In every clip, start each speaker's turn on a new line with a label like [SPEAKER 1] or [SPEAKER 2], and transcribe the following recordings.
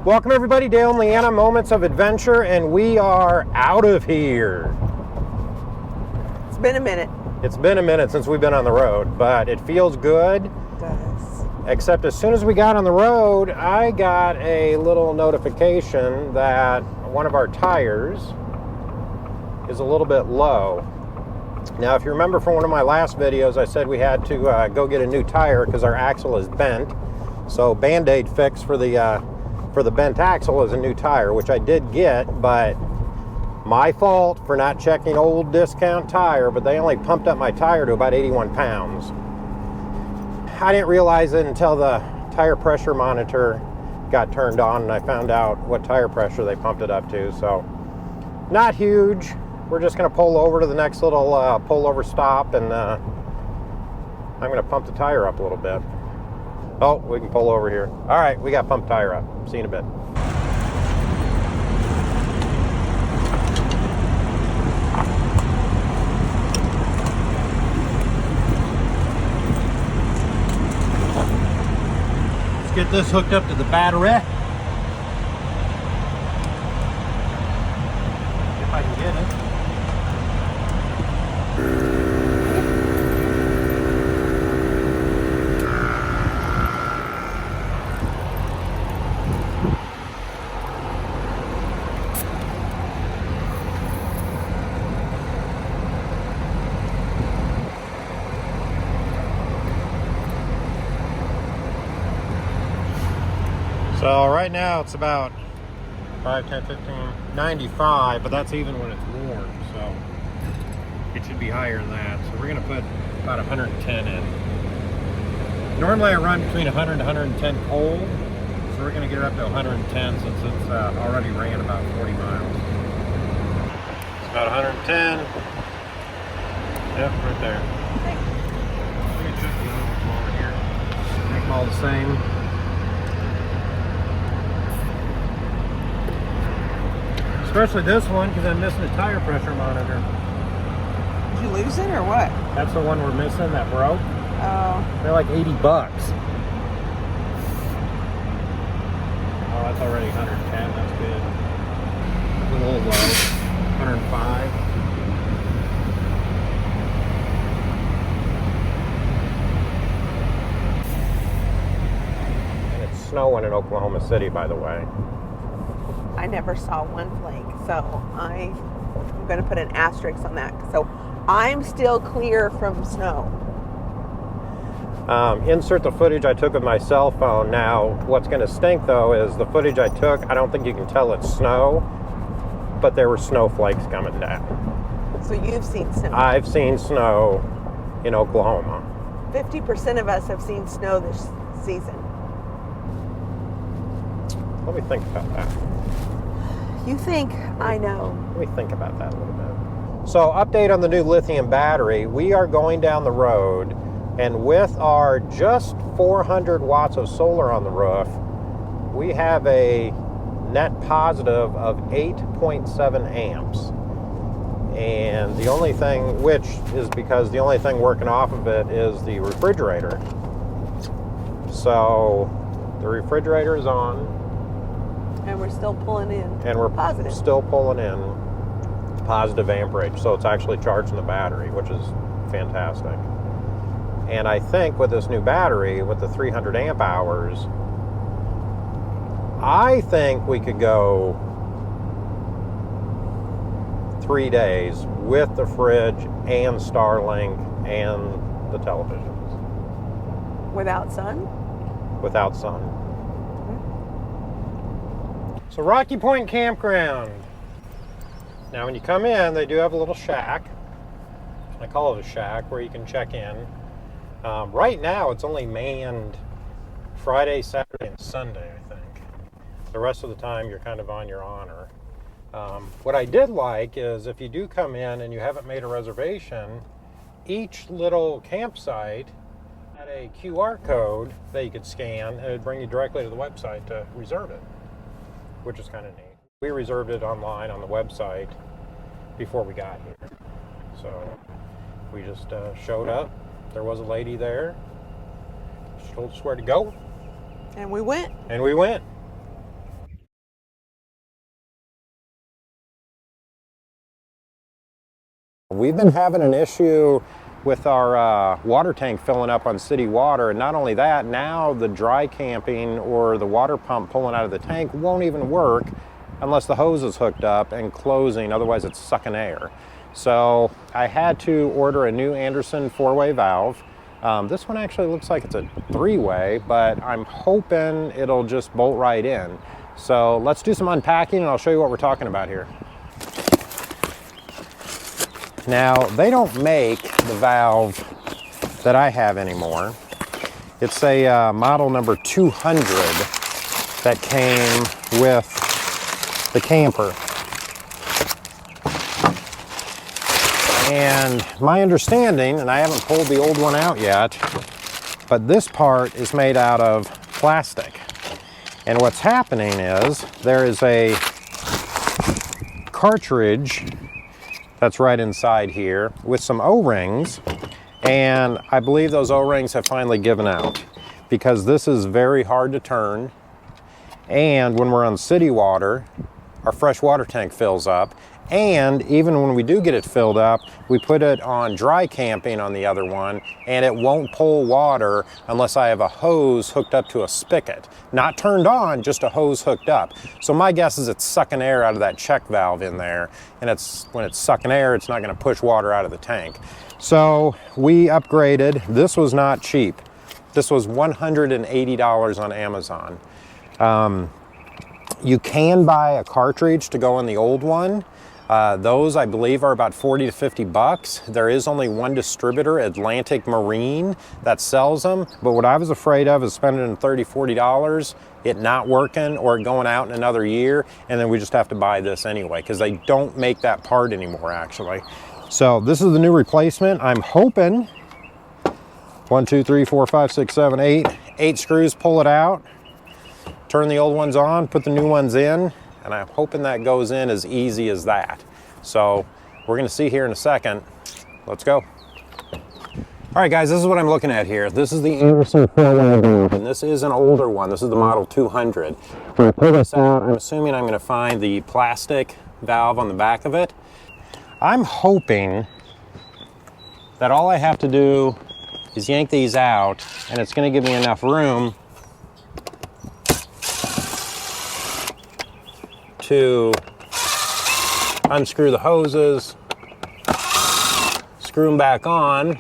[SPEAKER 1] Welcome everybody, Dale and Leanna, Moments of Adventure, and we are out of here.
[SPEAKER 2] It's been a minute.
[SPEAKER 1] It's been a minute since we've been on the road, but it feels good.
[SPEAKER 2] It does.
[SPEAKER 1] Except as soon as we got on the road, I got a little notification that one of our tires is a little bit low. Now, if you remember from one of my last videos, I said we had to go get a new tire because our axle is bent. So Band-Aid fix for the bent axle is a new tire, which I did get, but my fault for not checking old discount tire, but they only pumped up my tire to about 81 pounds. I didn't realize it until the tire pressure monitor got turned on and I found out what tire pressure they pumped it up to. So not huge. We're just going to pull over to the next little pull-over stop, and I'm going to pump the tire up a little bit. Oh, we can pull over here. All right, we got pumped tire up. See you in a bit. Let's get this hooked up to the battery. If I can get it. So right now it's about 5, 10, 15, 95, but that's even when it's warm, so it should be higher than that. So we're gonna put about 110 in. Normally I run between 100 and 110 cold, so we're gonna get it up to 110 since it's already ran about 40 miles. It's about 110. Yep, right there. Let me check the overflow here. Make them all the same. Especially this one, because I'm missing a tire pressure monitor.
[SPEAKER 2] Did you lose it or what?
[SPEAKER 1] That's the one we're missing that broke.
[SPEAKER 2] Oh.
[SPEAKER 1] They're like 80 bucks. Oh, that's already 110. That's good. It's a little low. 105. And it's snowing in Oklahoma City, by the way.
[SPEAKER 2] I never saw one flake, so I'm going to put an asterisk on that. So I'm still clear from snow.
[SPEAKER 1] Insert the footage I took with my cell phone. Now, what's going to stink, though, is the footage I took, I don't think you can tell it's snow, but there were snowflakes coming down.
[SPEAKER 2] So you've seen snow?
[SPEAKER 1] I've seen snow in Oklahoma.
[SPEAKER 2] 50% of us have seen snow this season.
[SPEAKER 1] Let me think about that.
[SPEAKER 2] You think I know.
[SPEAKER 1] Let me think about that a little bit. So, update on the new lithium battery. We are going down the road, and with our just 400 watts of solar on the roof, we have a net positive of 8.7 amps. And the only thing, which is because the only thing working off of it is the refrigerator. So, the refrigerator is on.
[SPEAKER 2] And we're still pulling in.
[SPEAKER 1] And we're
[SPEAKER 2] positive.
[SPEAKER 1] Still pulling in positive amperage. So it's actually charging the battery, which is fantastic. And I think with this new battery, with the 300 amp hours, I think we could go 3 days with the fridge and Starlink and the televisions.
[SPEAKER 2] Without sun?
[SPEAKER 1] Without sun. So Rocky Point Campground. Now when you come in, they do have a little shack. I call it a shack where you can check in. Right now it's only manned Friday, Saturday, and Sunday, I think. The rest of the time you're kind of on your honor. What I did like is if you do come in and you haven't made a reservation, each little campsite had a QR code that you could scan and it would bring you directly to the website to reserve it, which is kind of neat. We reserved it online on the website before we got here. So we just showed up. There was a lady there. She told us where to go.
[SPEAKER 2] And we went.
[SPEAKER 1] And we went. We've been having an issue with our water tank filling up on city water, and not only that, now the dry camping or the water pump pulling out of the tank won't even work unless the hose is hooked up and closing, otherwise it's sucking air. So I had to order a new Andersen 4-way valve. This one actually looks like it's a 3-way, but I'm hoping it'll just bolt right in. So let's do some unpacking and I'll show you what we're talking about here. Now, they don't make the valve that I have anymore. It's a model number 200 that came with the camper. And my understanding, and I haven't pulled the old one out yet, but this part is made out of plastic. And what's happening is there is a cartridge that's right inside here with some O-rings, and I believe those O-rings have finally given out because this is very hard to turn, and when we're on city water, our fresh water tank fills up, and even when we do get it filled up, we put it on dry camping on the other one, and it won't pull water unless I have a hose hooked up to a spigot. Not turned on, just a hose hooked up. So my guess is it's sucking air out of that check valve in there, and when it's sucking air, it's not gonna push water out of the tank. So we upgraded. This was not cheap. This was $180 on Amazon. You can buy a cartridge to go in the old one. Those, I believe, are about 40 to 50 bucks. There is only one distributor, Atlantic Marine, that sells them. But what I was afraid of is spending $30, $40, it not working, or it going out in another year, and then we just have to buy this anyway, because they don't make that part anymore, actually. So this is the new replacement. I'm hoping 1, 2, 3, 4, 5, 6, 7, 8. 8 screws pull it out, turn the old ones on, put the new ones in, and I'm hoping that goes in as easy as that. So we're gonna see here in a second. Let's go. All right, guys, this is what I'm looking at here. This is the Andersen 4-way valve, and this is an older one. This is the model 200. When I pull this out, I'm assuming I'm gonna find the plastic valve on the back of it. I'm hoping that all I have to do is yank these out, and it's gonna give me enough room to unscrew the hoses, screw them back on,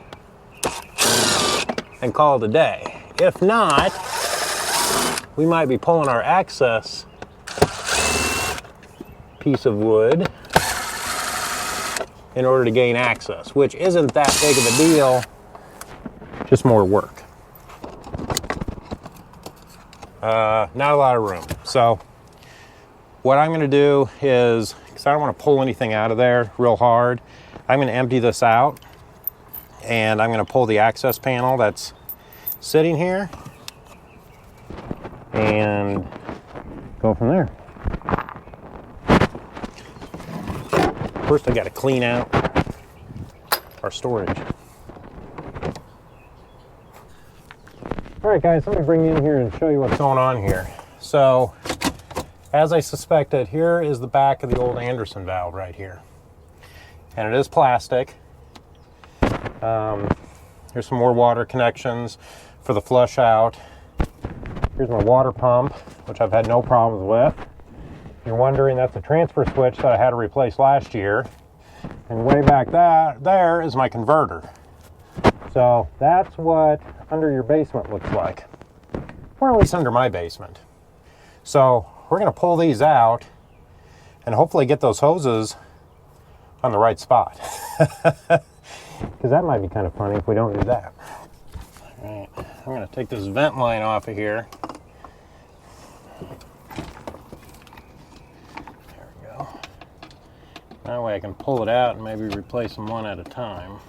[SPEAKER 1] and call it a day. If not, we might be pulling our access piece of wood in order to gain access, which isn't that big of a deal, just more work. Not a lot of room. So what I'm gonna do is, because I don't wanna pull anything out of there real hard, I'm gonna empty this out and I'm gonna pull the access panel that's sitting here and go from there. First I gotta clean out our storage. All right, guys, I'm gonna bring you in here and show you what's going on here. So, as I suspected, here is the back of the old Andersen valve right here. And it is plastic. Here's some more water connections for the flush out. Here's my water pump, which I've had no problems with. If you're wondering, that's a transfer switch that I had to replace last year. And way back there is my converter. So that's what under your basement looks like. Or at least under my basement. So we're gonna pull these out and hopefully get those hoses on the right spot. Because that might be kind of funny if we don't do that. All right, I'm gonna take this vent line off of here. There we go. That way I can pull it out and maybe replace them one at a time.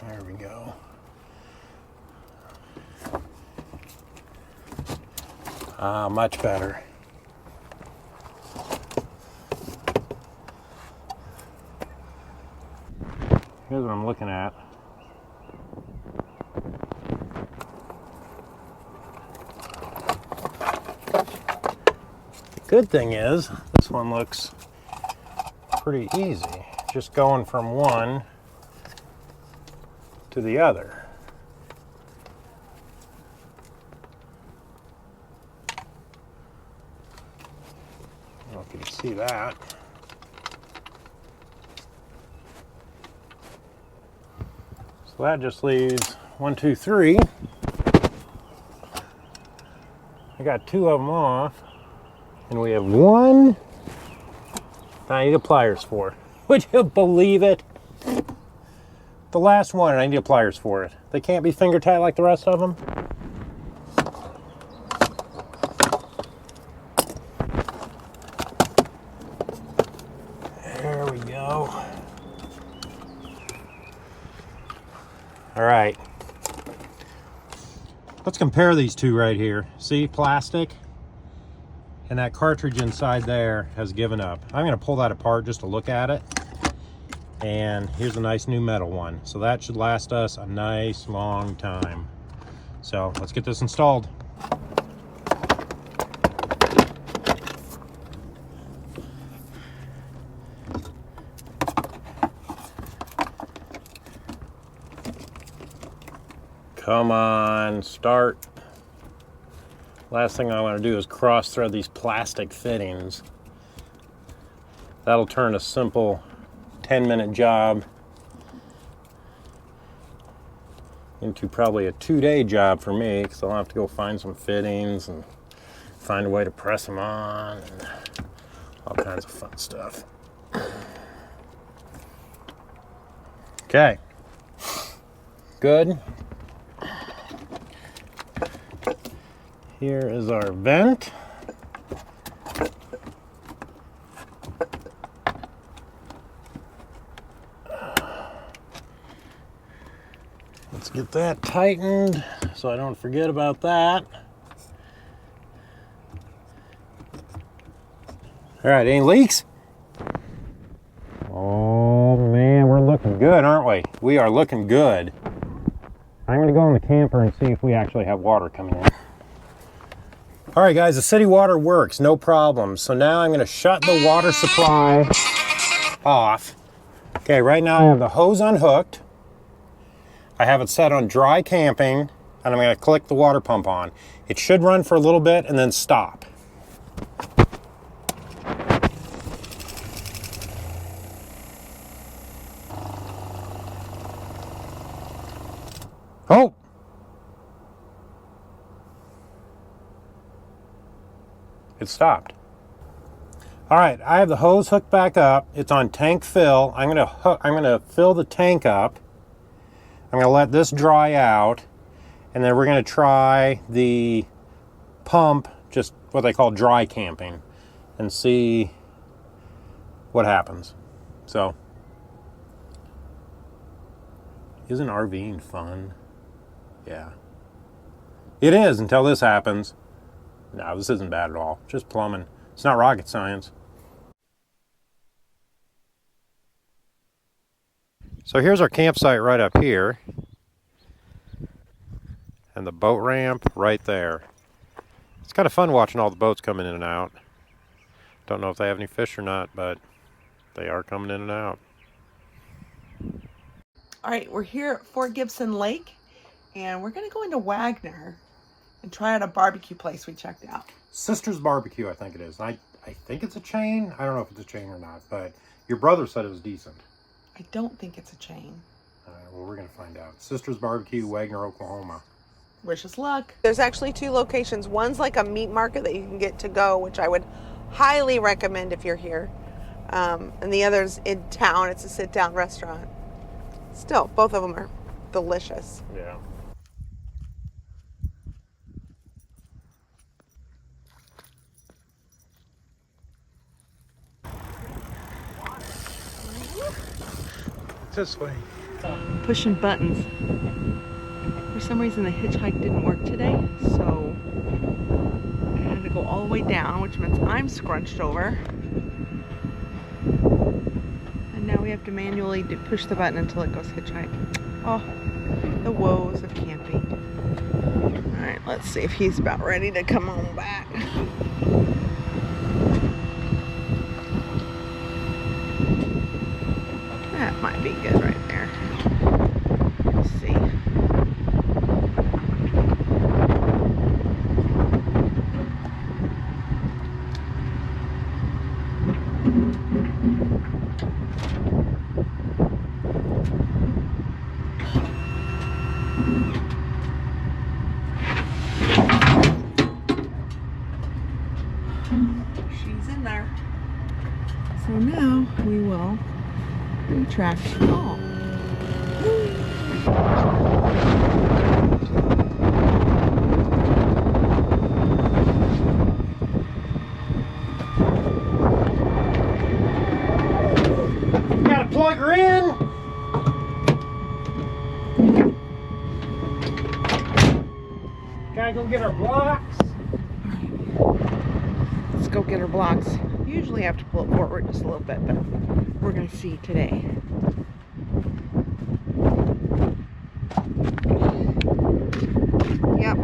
[SPEAKER 1] There we go. Much better. Here's what I'm looking at. Good thing is, this one looks pretty easy. Just going from one to the other. I don't know if you can see that. So that just leaves 1, 2, 3. I got 2 of them off, and we have 1 that I need the pliers for. Would you believe it? The last one, I need the pliers for it. They can't be finger tight like the rest of them. There we go. All right. Let's compare these two right here. See, plastic, and that cartridge inside there has given up. I'm going to pull that apart just to look at it. And here's a nice new metal one. So that should last us a nice long time. So let's get this installed. Come on, start. Last thing I want to do is cross thread these plastic fittings. That'll turn a simple 10-minute job into probably a 2-day job for me, because I'll have to go find some fittings and find a way to press them on and all kinds of fun stuff. Okay, good. Here is our vent. Let's get that tightened so I don't forget about that. All right, any leaks? Oh man, we're looking good, aren't we? We are looking good. I'm gonna go in the camper and see if we actually have water coming in. All right, guys, the city water works, no problem. So now I'm gonna shut the water supply off. Okay, right now I have the hose unhooked. I have it set on dry camping, and I'm gonna click the water pump on. It should run for a little bit and then stop. Oh! It stopped. All right, I have the hose hooked back up. It's on tank fill. I'm gonna fill the tank up. I'm gonna let this dry out, and then we're gonna try the pump, just what they call dry camping, and see what happens. So, isn't RVing fun? Yeah. It is until this happens. No, this isn't bad at all. Just plumbing. It's not rocket science. So here's our campsite right up here. And the boat ramp right there. It's kind of fun watching all the boats coming in and out. Don't know if they have any fish or not, but they are coming in and out.
[SPEAKER 2] All right, we're here at Fort Gibson Lake, and we're gonna go into Wagner and try out a barbecue place we checked out.
[SPEAKER 1] Sister's Barbecue, I think it is. I think it's a chain. I don't know if it's a chain or not, but your brother said it was decent.
[SPEAKER 2] I don't think it's a chain.
[SPEAKER 1] All right, well, we're going to find out. Sister's Barbecue, Wagner, Oklahoma.
[SPEAKER 2] Wish us luck. There's actually 2 locations. One's like a meat market that you can get to go, which I would highly recommend if you're here. And the other's in town. It's a sit-down restaurant. Still, both of them are delicious.
[SPEAKER 1] Yeah. This way.
[SPEAKER 2] Pushing buttons. For some reason the hitchhike didn't work today, so I had to go all the way down, which means I'm scrunched over. And now we have to manually push the button until it goes hitchhike. Oh, the woes of camping. Alright, let's see if he's about ready to come on back. That might be good right there. Let's see. She's in there. So now we will retract all.
[SPEAKER 1] Gotta plug her in. Gotta go get our blocks.
[SPEAKER 2] Let's go get her blocks. Usually have to pull it forward just a little bit, but we're gonna see today. Yep.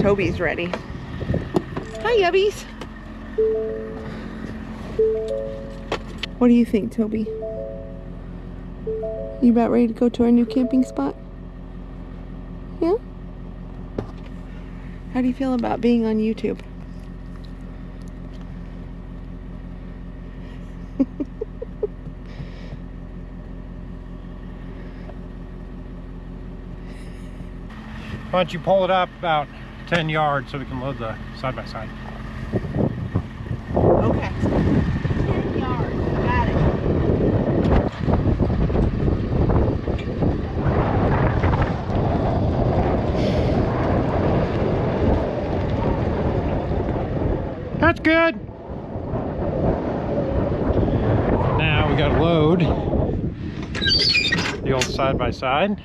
[SPEAKER 2] Toby's ready. Hi, Yubbies. What do you think, Toby? You about ready to go to our new camping spot? Yeah? How do you feel about being on YouTube?
[SPEAKER 1] Why don't you pull it up about 10 yards so we can load the side-by-side.
[SPEAKER 2] Okay. 10 yards. Got it.
[SPEAKER 1] That's good. Now we gotta load the old side-by-side.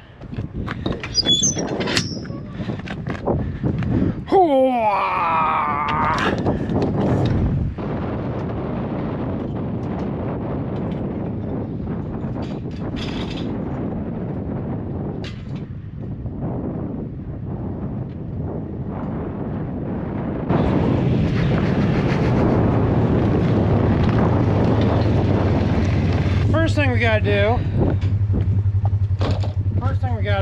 [SPEAKER 1] First thing we gotta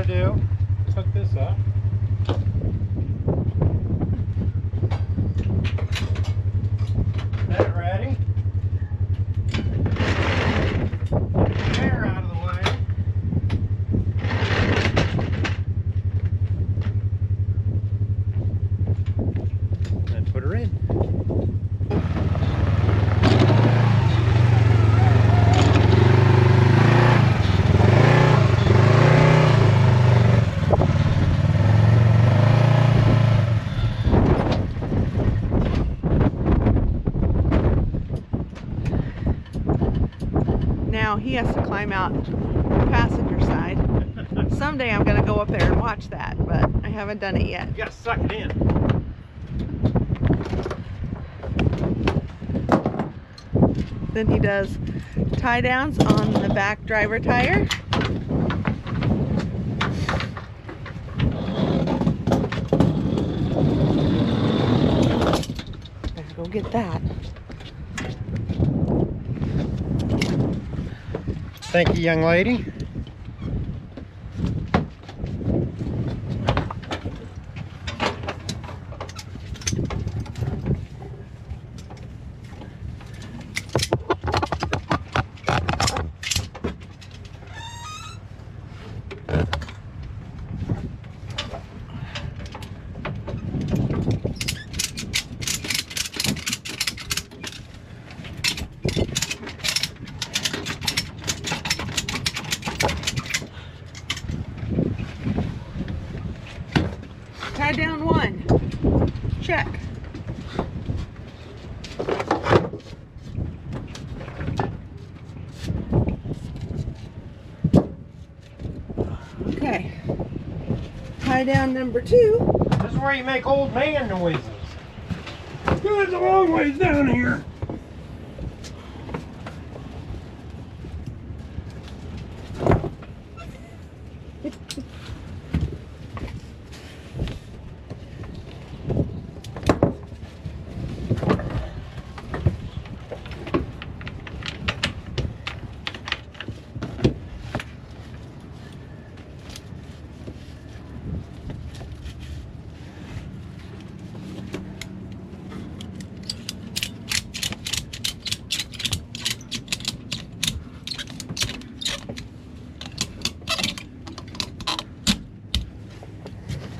[SPEAKER 1] do is hook this up. That ready. Air out of the way. And put her in.
[SPEAKER 2] Now he has to climb out the passenger side. Someday I'm going to go up there and watch that, but I haven't done it yet.
[SPEAKER 1] You gotta suck it in.
[SPEAKER 2] Then he does tie downs on the back driver tire. Better go get that.
[SPEAKER 1] Thank you, young lady.
[SPEAKER 2] Tie down one. Check. Okay. Tie down number 2.
[SPEAKER 1] This is where you make old man noises. It's a long ways down here.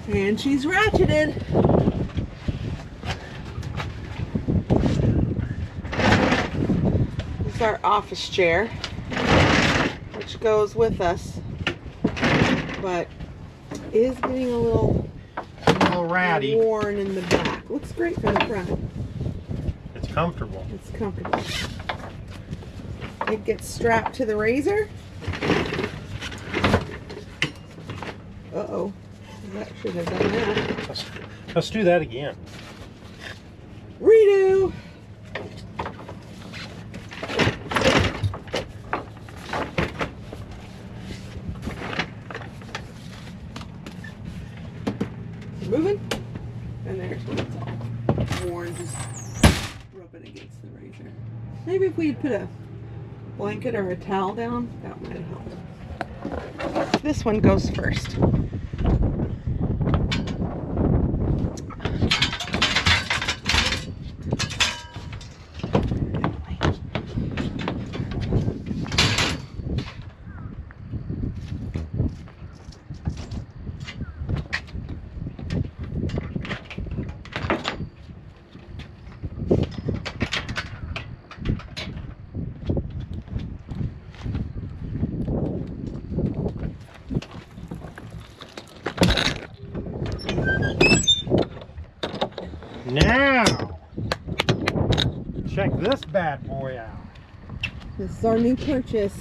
[SPEAKER 2] And she's ratcheted. This is our office chair, which goes with us, but is getting a little
[SPEAKER 1] ratty.
[SPEAKER 2] Worn in the back. Looks great from the front.
[SPEAKER 1] It's comfortable.
[SPEAKER 2] It's comfortable. It gets strapped to the razor. Uh-oh. That should have done that.
[SPEAKER 1] Let's do that again.
[SPEAKER 2] Redo. Moving. And there's when it's all worn, just rubbing against the razor. Maybe if we had put a blanket or a towel down, that might have helped. This one goes first.
[SPEAKER 1] Now, check this bad boy out.
[SPEAKER 2] This is our new purchase.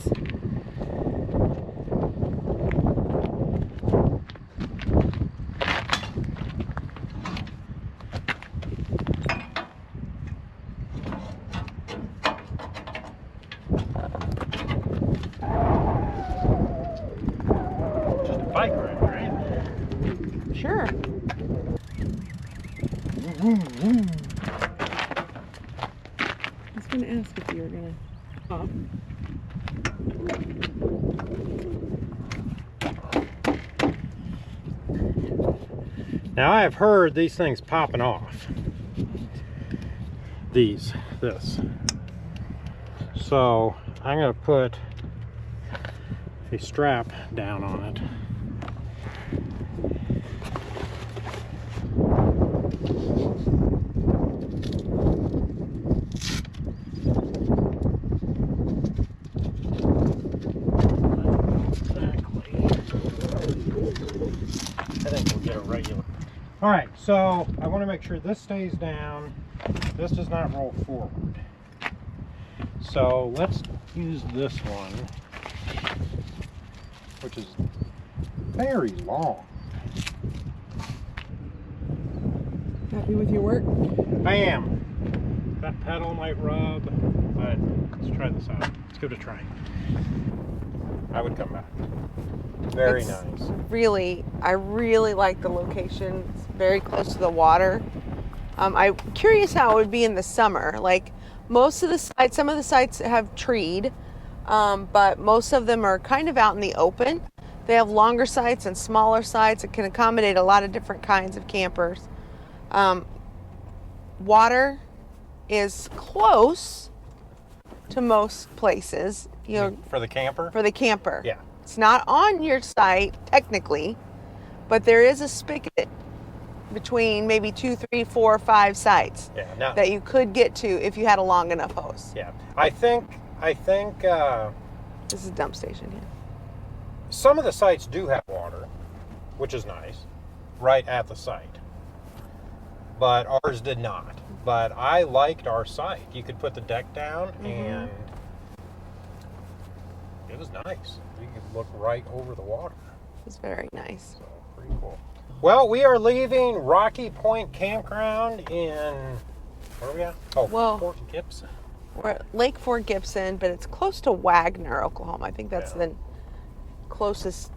[SPEAKER 1] Just a bike ride, right?
[SPEAKER 2] Sure. I was going to ask if you were going to pop.
[SPEAKER 1] Now I have heard these things popping off. This. So I'm going to put a strap down on it. All right, so I want to make sure this stays down. This does not roll forward. So let's use this one, which is very long.
[SPEAKER 2] Happy with your work?
[SPEAKER 1] I am. That pedal might rub, but let's try this out. Let's give it a try. I would come back. Very nice.
[SPEAKER 2] I really like the location. It's very close to the water. I'm curious how it would be in the summer. Like most of the sites, some of the sites have treed, but most of them are kind of out in the open. They have longer sites and smaller sites. It can accommodate a lot of different kinds of campers. Water is close to most places. You know,
[SPEAKER 1] for the camper?
[SPEAKER 2] For the camper.
[SPEAKER 1] Yeah.
[SPEAKER 2] It's not on your site, technically, but there is a spigot between maybe 2, 3, 4, 5 sites that you could get to if you had a long enough hose.
[SPEAKER 1] Yeah. I think
[SPEAKER 2] this is a dump station here.
[SPEAKER 1] Some of the sites do have water, which is nice, right at the site. But ours did not. But I liked our site. You could put the deck down and it was nice. You could look right over the water.
[SPEAKER 2] It was very nice.
[SPEAKER 1] So, pretty cool. Well, we are leaving Rocky Point Campground in, where are we at? Oh, Fort Gibson.
[SPEAKER 2] We're at Lake Fort Gibson, but it's close to Wagner, Oklahoma. I think that's the closest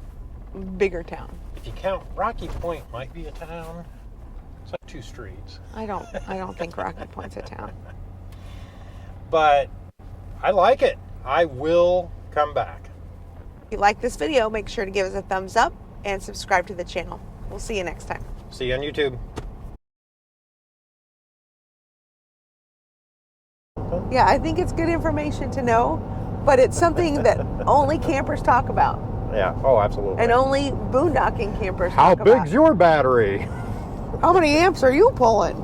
[SPEAKER 2] bigger town.
[SPEAKER 1] If you count, Rocky Point might be a town. It's like 2 streets.
[SPEAKER 2] I don't think Rocky Point's a town.
[SPEAKER 1] But I like it. I will come back.
[SPEAKER 2] If you like this video, make sure to give us a thumbs up and subscribe to the channel. We'll see you next time.
[SPEAKER 1] See you on YouTube.
[SPEAKER 2] Yeah, I think it's good information to know, but it's something that only campers talk about.
[SPEAKER 1] Yeah. Oh, absolutely.
[SPEAKER 2] And only boondocking campers
[SPEAKER 1] How
[SPEAKER 2] talk about.
[SPEAKER 1] big's your battery?
[SPEAKER 2] How many amps are you pulling?